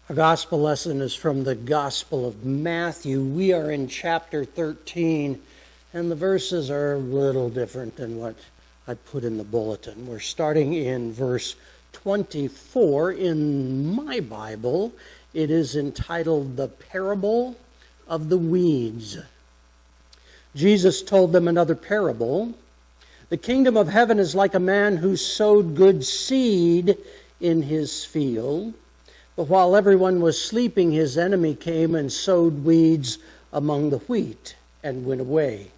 Our gospel lesson is from the Gospel of Matthew. We are in chapter 13, and the verses are a little different than what I put in the bulletin. We're starting in verse 24. In my Bible, it is entitled The Parable of the Weeds. Jesus told them another parable. The kingdom of heaven is like a man who sowed good seed in his field. But while everyone was sleeping, his enemy came and sowed weeds among the wheat and went away.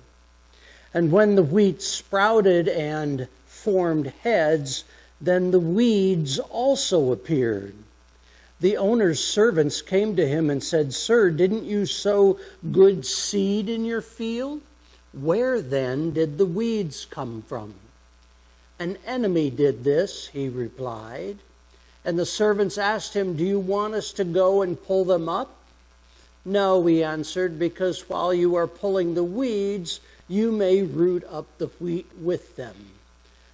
And when the wheat sprouted and formed heads, then the weeds also appeared. The owner's servants came to him and said, "Sir, didn't you sow good seed in your field? Where then did the weeds come from?" "An enemy did this," he replied. And the servants asked him, "Do you want us to go and pull them up?" "No," he answered, "because while you are pulling the weeds, you may root up the wheat with them.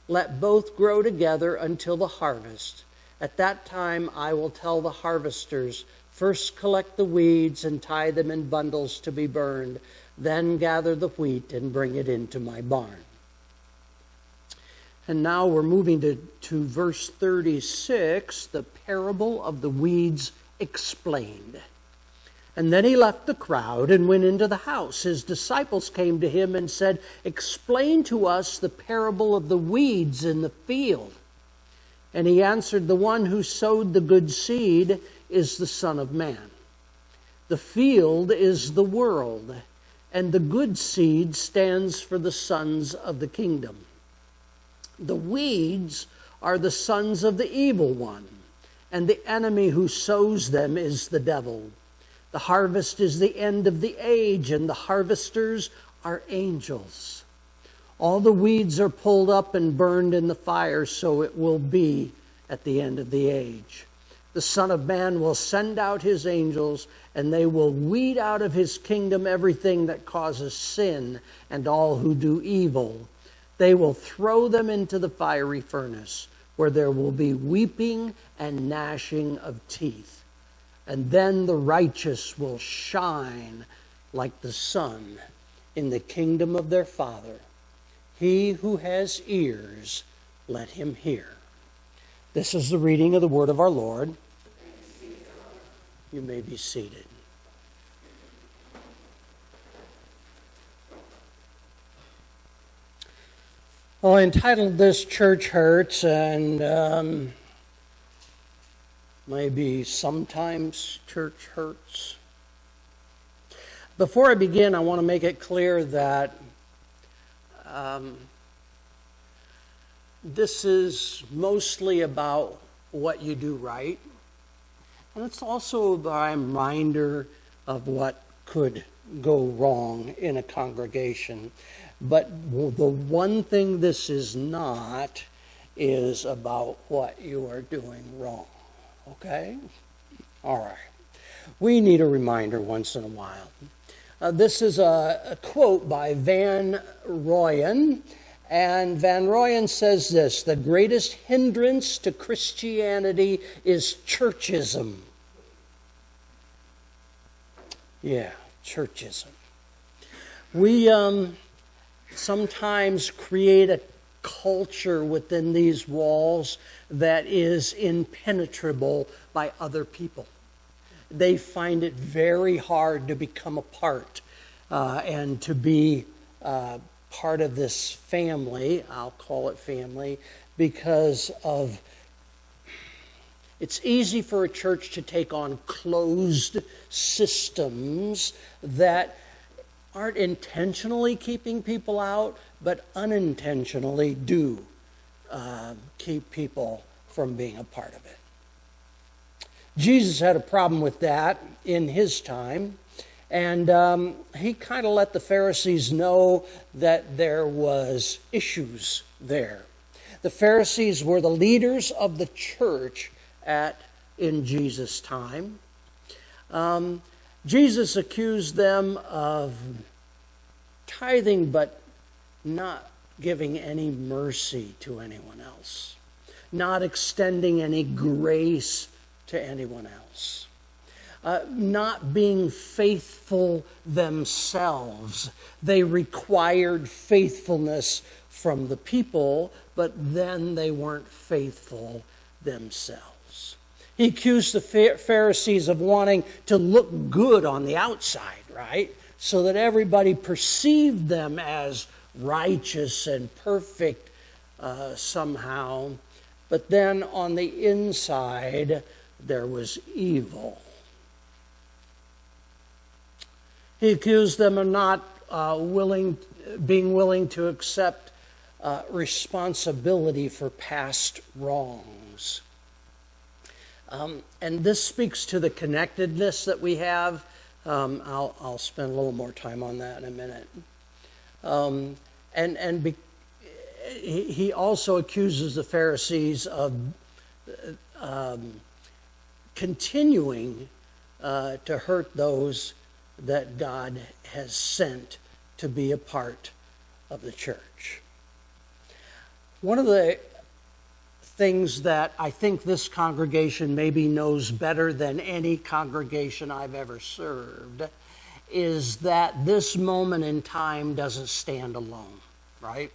Let both grow together until the harvest. At that time I will tell the harvesters, first collect the weeds and tie them in bundles to be burned, then gather the wheat and bring it into my barn." And now we're moving to verse 36, the parable of the weeds explained. "And then he left the crowd and went into the house. His disciples came to him and said, 'Explain to us the parable of the weeds in the field.' And he answered, 'The one who sowed the good seed is the Son of Man. The field is the world, and the good seed stands for the sons of the kingdom. The weeds are the sons of the evil one, and the enemy who sows them is the devil. The harvest is the end of the age, and the harvesters are angels. All the weeds are pulled up and burned in the fire, so it will be at the end of the age. The Son of Man will send out his angels, and they will weed out of his kingdom everything that causes sin and all who do evil. They will throw them into the fiery furnace, where there will be weeping and gnashing of teeth. And then the righteous will shine like the sun in the kingdom of their Father. He who has ears, let him hear." This is the reading of the word of our Lord. You may be seated. Well, I entitled this Church Hurts, and maybe sometimes church hurts. Before I begin, I want to make it clear that this is mostly about what you do right. And it's also a reminder of what could go wrong in a congregation. But the one thing this is not is about what you are doing wrong. Okay? All right. We need a reminder once in a while. This is a quote by Van Royen. And Van Royen says this: "The greatest hindrance to Christianity is churchism." Yeah, churchism. We sometimes create a culture within these walls that is impenetrable by other people. They find it very hard to become a part and to be part of this family. I'll call it family because of it's easy for a church to take on closed systems that aren't intentionally keeping people out, but unintentionally do keep people from being a part of it. Jesus had a problem with that in his time, and he kind of let the Pharisees know that there was issues there. The Pharisees were the leaders of the church in Jesus' time. Jesus accused them of tithing but not giving any mercy to anyone else, not extending any grace to anyone else. not being faithful themselves. They required faithfulness from the people, but then they weren't faithful themselves. He accused the Pharisees of wanting to look good on the outside, right? So that everybody perceived them as righteous and perfect somehow. But then on the inside, there was evil. He accused them of not being willing to accept responsibility for past wrongs. And this speaks to the connectedness that we have. I'll spend a little more time on that in a minute. He also accuses the Pharisees of continuing to hurt those that God has sent to be a part of the church. One of the things that I think this congregation maybe knows better than any congregation I've ever served is that this moment in time doesn't stand alone, right?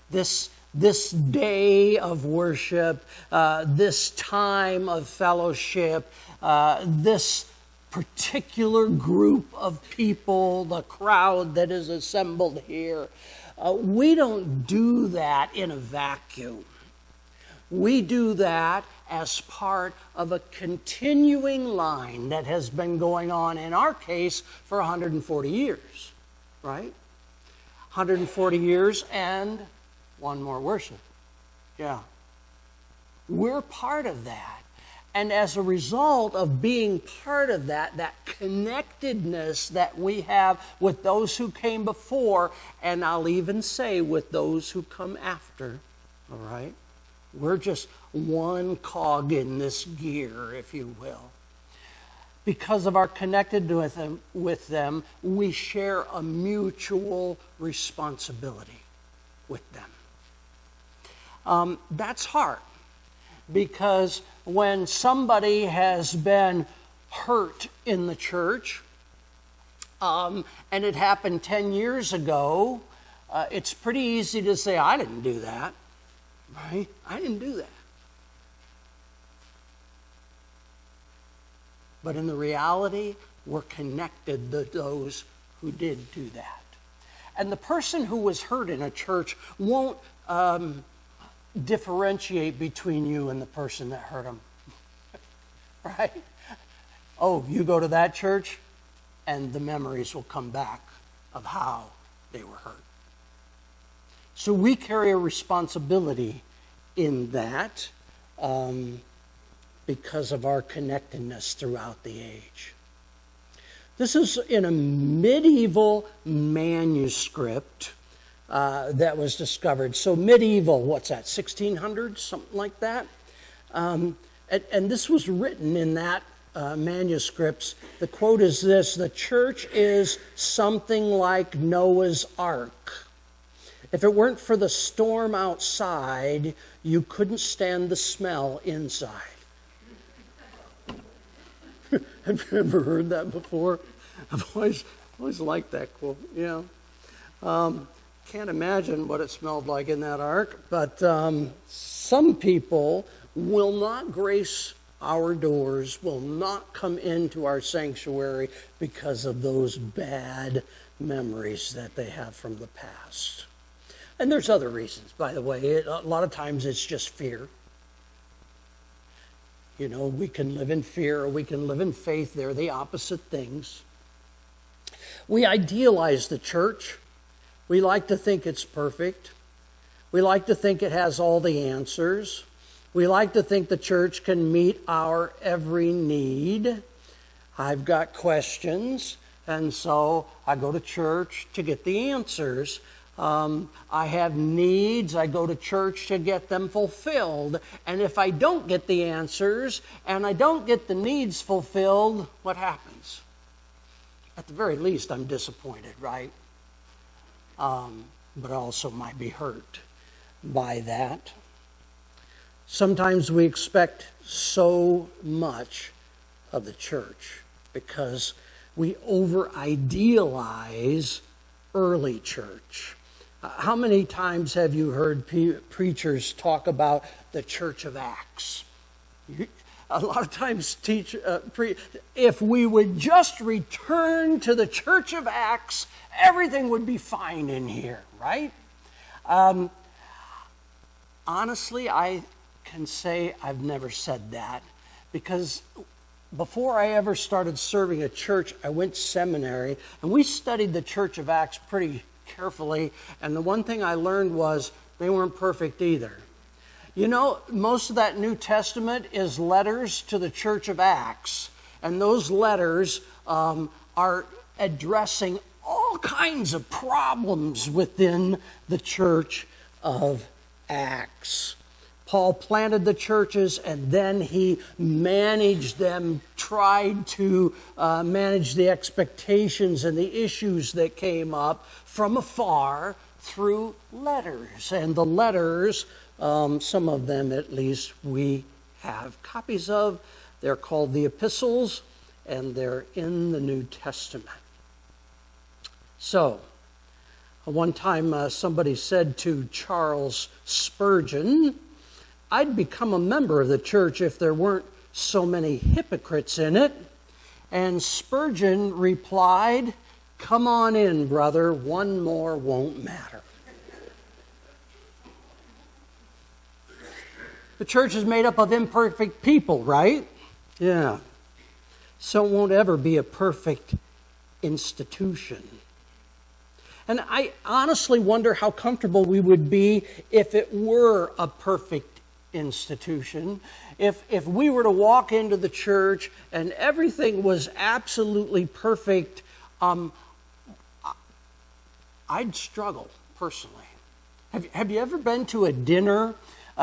This day of worship, this time of fellowship, this particular group of people, the crowd that is assembled here, we don't do that in a vacuum. We do that as part of a continuing line that has been going on, in our case, for 140 years, right? 140 years and one more worship. Yeah. We're part of that. And as a result of being part of that connectedness that we have with those who came before, and I'll even say with those who come after, all right? We're just one cog in this gear, if you will. Because of our connectedness with them, we share a mutual responsibility with them. That's hard. Because when somebody has been hurt in the church, and it happened 10 years ago, it's pretty easy to say, I didn't do that, right? I didn't do that. But in the reality, we're connected to those who did do that. And the person who was hurt in a church won't differentiate between you and the person that hurt them. Right? Oh, you go to that church, and the memories will come back of how they were hurt. So we carry a responsibility in that because of our connectedness throughout the age. This is in a medieval manuscript that was discovered. So medieval, what's that, 1600s, something like that? And this was written in that manuscripts. The quote is this: the church is something like Noah's Ark. If it weren't for the storm outside, you couldn't stand the smell inside. Have you ever heard that before? I've always liked that quote, yeah. Can't imagine what it smelled like in that ark, but some people will not grace our doors, will not come into our sanctuary because of those bad memories that they have from the past. And there's other reasons, by the way. A lot of times it's just fear. You know, we can live in fear or we can live in faith. They're the opposite things. We idealize the church. We like to think it's perfect. We like to think it has all the answers. We like to think the church can meet our every need. I've got questions, and so I go to church to get the answers. I have needs. I go to church to get them fulfilled. And if I don't get the answers and I don't get the needs fulfilled, what happens? At the very least, I'm disappointed, right? But also might be hurt by that. Sometimes we expect so much of the church. because we over-idealize early church. How many times have you heard preachers talk about the Church of Acts? A lot of times if we would just return to the Church of Acts, everything would be fine in here, right? Honestly, I can say I've never said that, because before I ever started serving a church, I went to seminary, and we studied the Church of Acts pretty carefully, and the one thing I learned was they weren't perfect either. You know, most of that New Testament is letters to the Church of Acts, and those letters are addressing all kinds of problems within the Church of Acts. Paul planted the churches, and then he managed them, tried to manage the expectations and the issues that came up from afar through letters. And the letters, some of them at least, we have copies of. They're called the epistles, and they're in the New Testament. So, one time somebody said to Charles Spurgeon, "I'd become a member of the church if there weren't so many hypocrites in it." And Spurgeon replied, "Come on in, brother, one more won't matter." The church is made up of imperfect people, right? Yeah. So it won't ever be a perfect institution. And I honestly wonder how comfortable we would be if it were a perfect institution. If we were to walk into the church and everything was absolutely perfect, I'd struggle personally. Have you ever been to a dinner?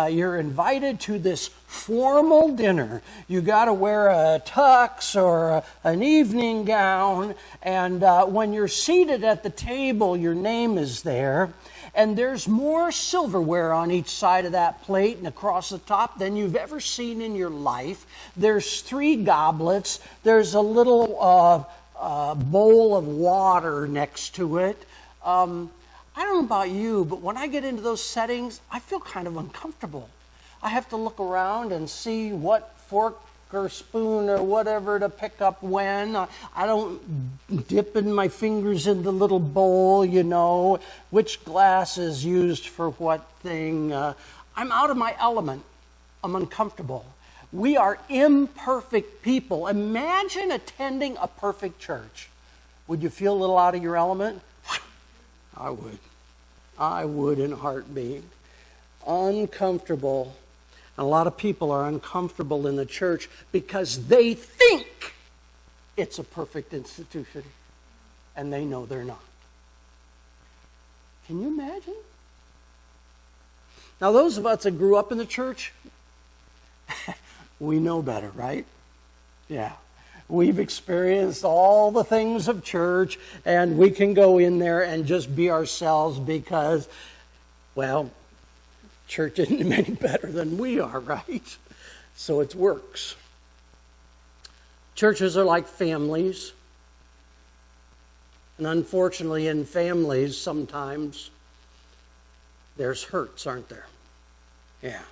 You're invited to this formal dinner. You got to wear a tux or an evening gown, and when you're seated at the table, your name is there, and there's more silverware on each side of that plate and across the top than you've ever seen in your life. There's 3 goblets. There's a little bowl of water next to it. I don't know about you, but when I get into those settings, I feel kind of uncomfortable. I have to look around and see what fork or spoon or whatever to pick up when. I don't dip in my fingers in the little bowl, you know, which glass is used for what thing. I'm out of my element. I'm uncomfortable. We are imperfect people. Imagine attending a perfect church. Would you feel a little out of your element? I would. I would in a heartbeat. Uncomfortable. And a lot of people are uncomfortable in the church because they think it's a perfect institution, and they know they're not. Can you imagine? Now, those of us that grew up in the church, we know better, right? Yeah. We've experienced all the things of church, and we can go in there and just be ourselves because, well, church isn't any better than we are, right? So it works. Churches are like families. And unfortunately, in families, sometimes there's hurts, aren't there? Yeah.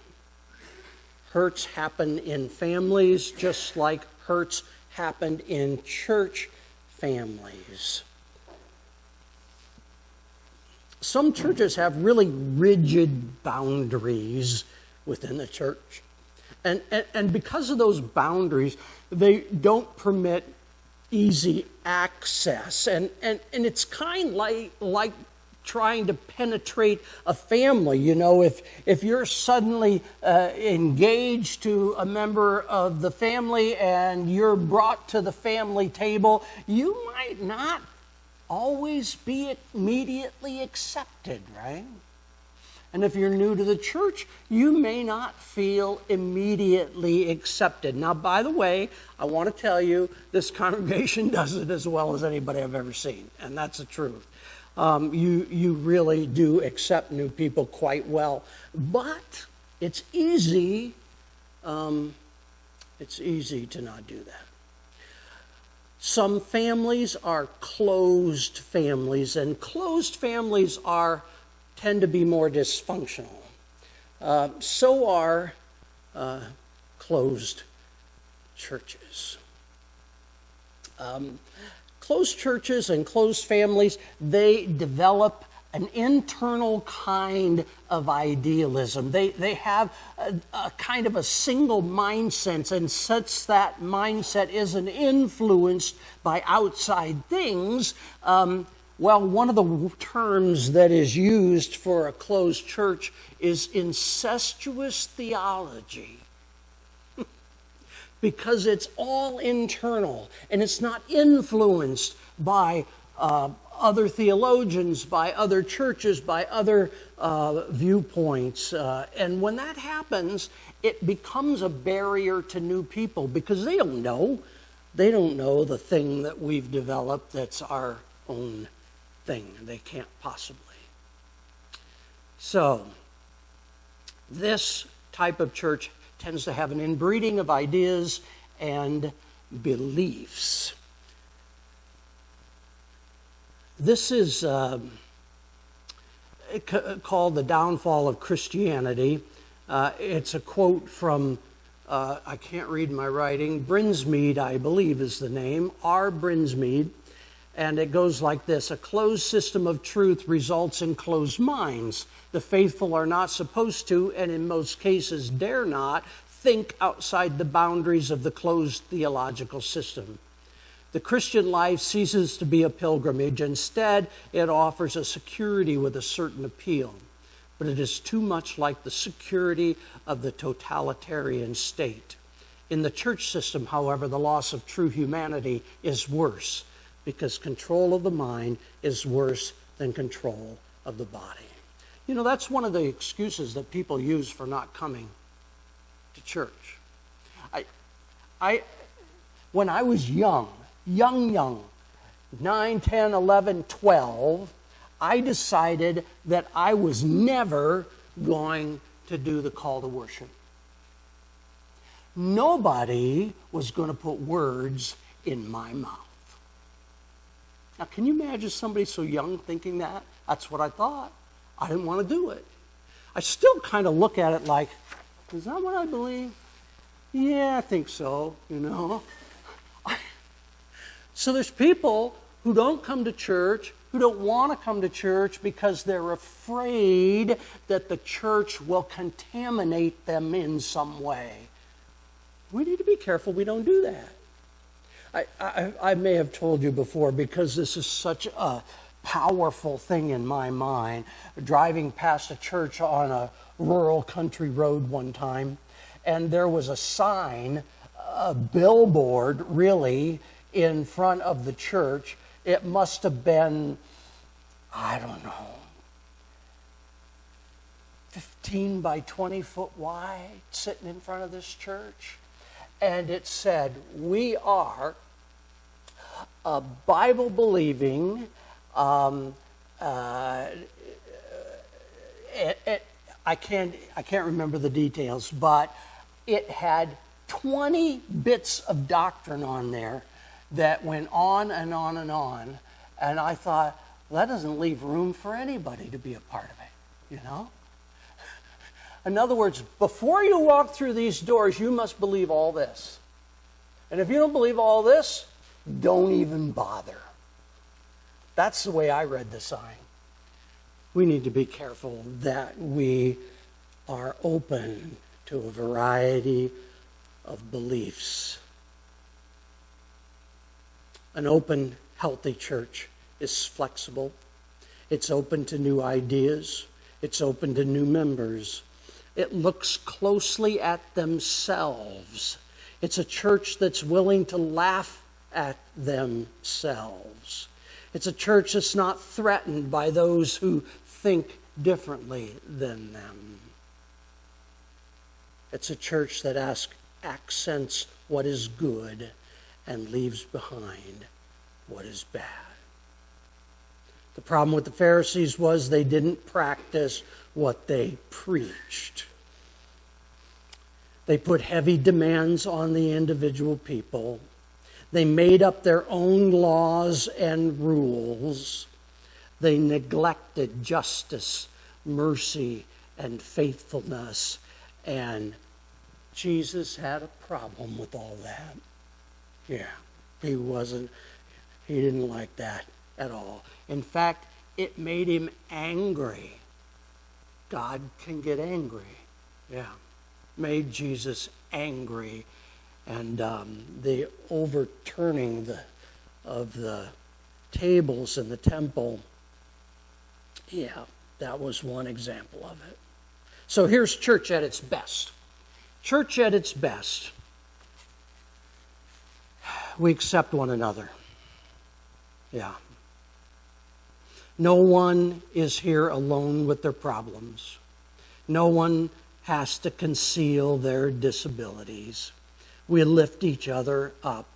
Hurts happen in families just like hurts happened in church families. Some churches have really rigid boundaries within the church. And because of those boundaries, they don't permit easy access. And it's kind of like trying to penetrate a family. You know, if you're suddenly engaged to a member of the family and you're brought to the family table, you might not always be immediately accepted, right? And if you're new to the church, you may not feel immediately accepted. Now, by the way, I want to tell you, this congregation does it as well as anybody I've ever seen, and that's the truth. You really do accept new people quite well, but it's easy to not do that. Some families are closed families, and closed families tend to be more dysfunctional. So are closed churches. Closed churches and closed families, they develop an internal kind of idealism. They have a kind of a single mindset, and since that mindset isn't influenced by outside things, one of the terms that is used for a closed church is incestuous theology. Because it's all internal, and it's not influenced by other theologians, by other churches, by other viewpoints. And when that happens, it becomes a barrier to new people because they don't know. They don't know the thing that we've developed that's our own thing. They can't possibly. So, this type of church tends to have an inbreeding of ideas and beliefs. This is called The Downfall of Christianity. It's a quote from, I can't read my writing, Brinsmead, I believe is the name, R. Brinsmead. And it goes like this: a closed system of truth results in closed minds. The faithful are not supposed to, and in most cases dare not, think outside the boundaries of the closed theological system. The Christian life ceases to be a pilgrimage. Instead, it offers a security with a certain appeal. But it is too much like the security of the totalitarian state. In the church system, however, the loss of true humanity is worse, because control of the mind is worse than control of the body. You know, that's one of the excuses that people use for not coming to church. When I was young, 9, 10, 11, 12, I decided that I was never going to do the call to worship. Nobody was going to put words in my mouth. Now, can you imagine somebody so young thinking that? That's what I thought. I didn't want to do it. I still kind of look at it like, is that what I believe? Yeah, I think so, you know. So there's people who don't come to church, who don't want to come to church because they're afraid that the church will contaminate them in some way. We need to be careful we don't do that. I may have told you before, because this is such a powerful thing in my mind, driving past a church on a rural country road one time, and there was a sign, a billboard really, in front of the church. It must have been, I don't know, 15 by 20 foot wide, sitting in front of this church. And it said, we are a Bible-believing, I can't remember the details, but it had 20 bits of doctrine on there that went on and on and on. And I thought, well, that doesn't leave room for anybody to be a part of it, you know? In other words, before you walk through these doors, you must believe all this. And if you don't believe all this, don't even bother. That's the way I read the sign. We need to be careful that we are open to a variety of beliefs. An open, healthy church is flexible. It's open to new ideas. It's open to new members. It looks closely at themselves. It's a church that's willing to laugh at themselves. It's a church that's not threatened by those who think differently than them. It's a church that accents what is good and leaves behind what is bad. The problem with the Pharisees was they didn't practice what they preached. They put heavy demands on the individual people. They made up their own laws and rules. They neglected justice, mercy, and faithfulness. And Jesus had a problem with all that. Yeah, he didn't like that at all. In fact, it made him angry. God can get angry. Yeah, made Jesus angry. And the overturning of the tables in the temple, yeah, that was one example of it. So here's church at its best. Church at its best. We accept one another. Yeah. No one is here alone with their problems. No one has to conceal their disabilities. We lift each other up,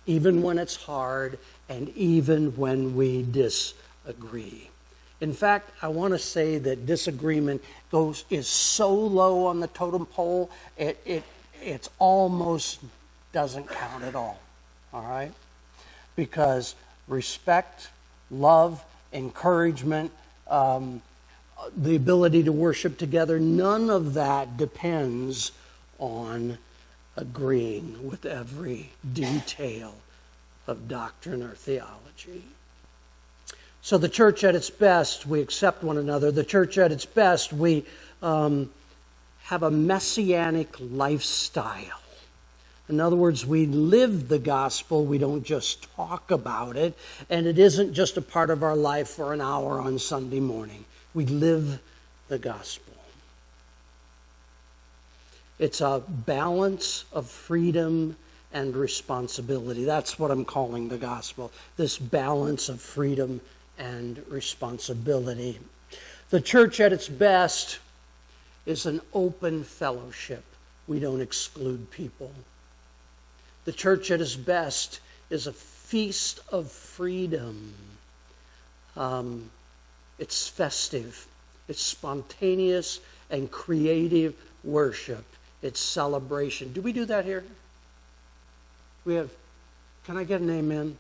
even when it's hard and even when we disagree. In fact, I want to say that disagreement is so low on the totem pole, it's almost doesn't count at all. All right? Because respect, love, encouragement, the ability to worship together, none of that depends on agreeing with every detail of doctrine or theology. So the church at its best, we accept one another. The church at its best, we have a messianic lifestyle. In other words, we live the gospel. We don't just talk about it. And it isn't just a part of our life for an hour on Sunday morning. We live the gospel. It's a balance of freedom and responsibility. That's what I'm calling the gospel. This balance of freedom and responsibility. The church at its best is an open fellowship. We don't exclude people. The church at its best is a feast of freedom. It's festive. It's spontaneous and creative worship. It's celebration. Do we do that here? Can I get an amen?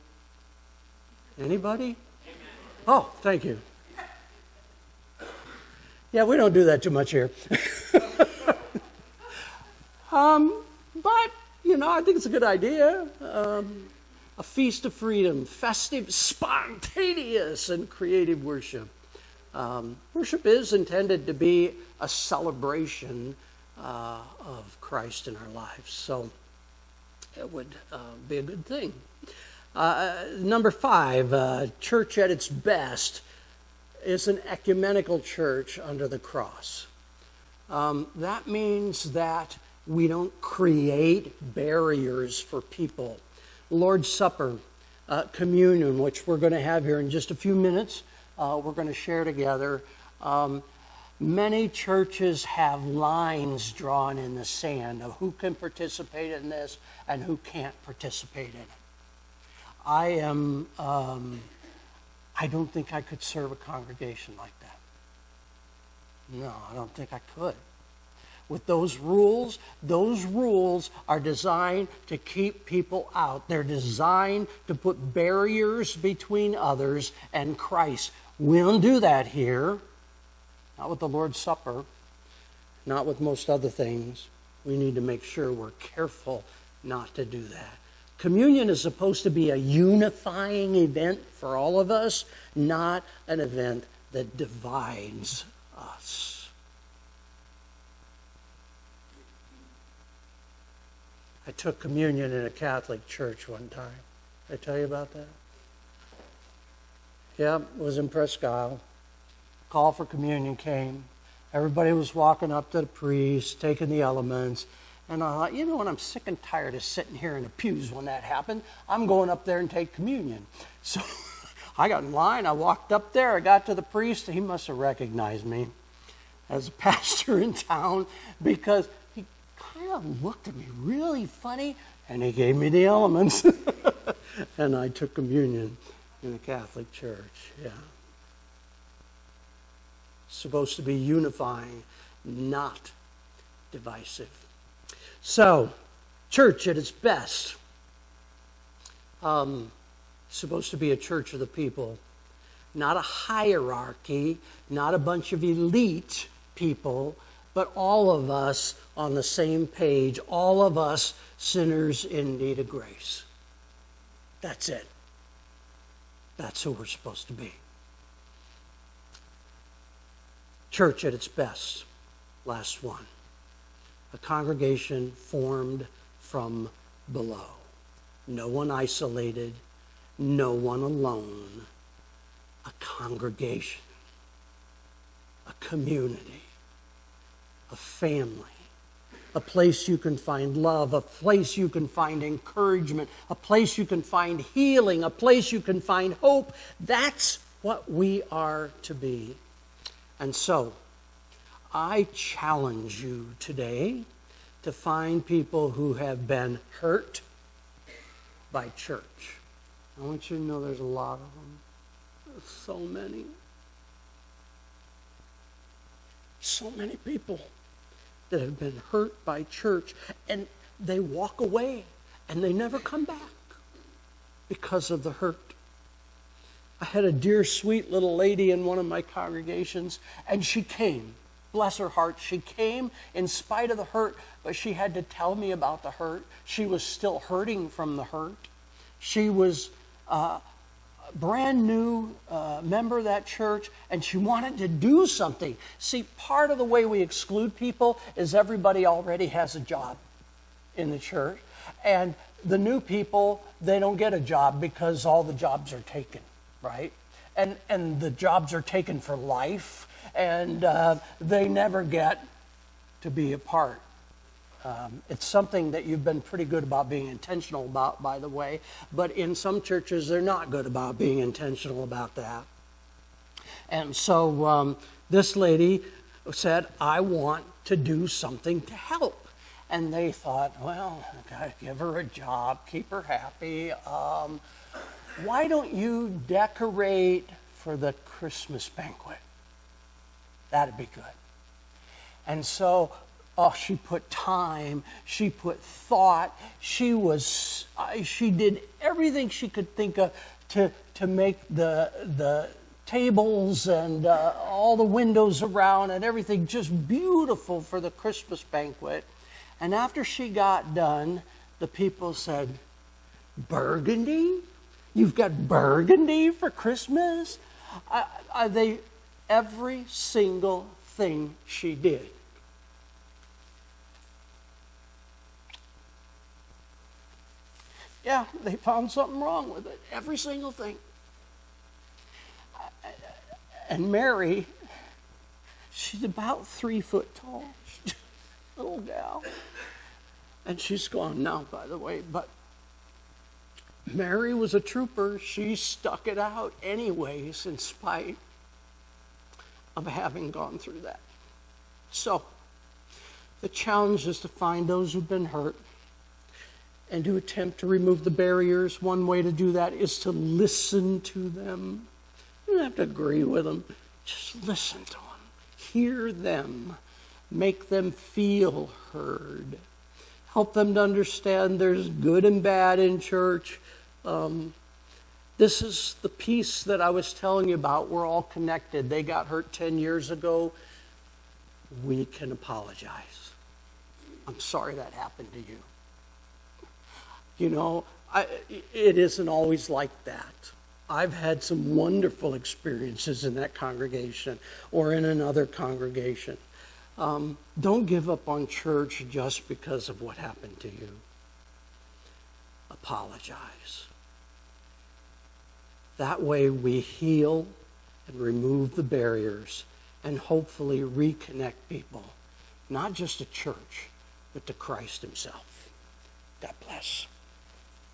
Anybody? Amen. Oh, thank you. Yeah, we don't do that too much here. But, I think it's a good idea. A feast of freedom, festive, spontaneous, and creative worship. Worship is intended to be a celebration of Christ in our lives. So it would be a good thing. Number 5, church at its best is an ecumenical church under the cross. That means that we don't create barriers for people. Lord's Supper, communion, which we're going to have here in just a few minutes, we're going to share together. Many churches have lines drawn in the sand of who can participate in this and who can't participate in it. I don't think I could serve a congregation like that. No, I don't think I could. With those rules are designed to keep people out. They're designed to put barriers between others and Christ. We don't do that here. Not with the Lord's Supper. Not with most other things. We need to make sure we're careful not to do that. Communion is supposed to be a unifying event for all of us, not an event that divides us. I took communion in a Catholic church one time. Did I tell you about that? Yeah, it was in Presque Isle. Call for communion came. Everybody was walking up to the priest, taking the elements. And I thought, what, I'm sick and tired of sitting here in the pews when that happened. I'm going up there and take communion. So I got in line. I walked up there. I got to the priest. He must have recognized me as a pastor in town because he kind of looked at me really funny, and he gave me the elements. And I took communion in a Catholic church. Yeah. Supposed to be unifying, not divisive. So, church at its best Supposed to be a church of the people, not a hierarchy, not a bunch of elite people, but all of us on the same page, all of us sinners in need of grace. That's it. That's who we're supposed to be. Church at its best. Last one. A congregation formed from below. No one isolated, no one alone. A congregation, a community, a family, a place you can find love, a place you can find encouragement, a place you can find healing, a place you can find hope. That's what we are to be. And so, I challenge you today to find people who have been hurt by church. I want you to know there's a lot of them. There's so many. So many people that have been hurt by church, and they walk away and they never come back because of the hurt. I had a dear, sweet little lady in one of my congregations, and she came. Bless her heart, she came in spite of the hurt, but she had to tell me about the hurt. She was still hurting from the hurt. She was a brand new member of that church, and she wanted to do something. See, part of the way we exclude people is everybody already has a job in the church, and the new people, they don't get a job because all the jobs are taken, right? And the jobs are taken for life, and they never get to be a part. It's something that you've been pretty good about being intentional about, by the way, but in some churches they're not good about being intentional about that. And so this lady said, I want to do something to help. And they thought, well, I've got to give her a job, keep her happy. Why don't you decorate for the Christmas banquet? That'd be good. And so, she put time, she put thought, she did everything she could think of to make the tables and all the windows around and everything just beautiful for the Christmas banquet. And after she got done, the people said, burgundy? You've got burgundy for Christmas? Every single thing she did. Yeah, they found something wrong with it. Every single thing. And Mary, she's about 3 foot tall. Little gal. And she's gone now, by the way. But Mary was a trooper. She stuck it out anyways, in spite of having gone through that. So, the challenge is to find those who've been hurt and to attempt to remove the barriers. One way to do that is to listen to them. You don't have to agree with them. Just listen to them. Hear them. Make them feel heard. Help them to understand there's good and bad in church. This is the piece that I was telling you about. We're all connected. They got hurt 10 years ago. We can apologize. I'm sorry that happened to you. You know, it isn't always like that. I've had some wonderful experiences in that congregation or in another congregation. Don't give up on church just because of what happened to you. Apologize. That way we heal and remove the barriers and hopefully reconnect people, not just to church, but to Christ himself. God bless.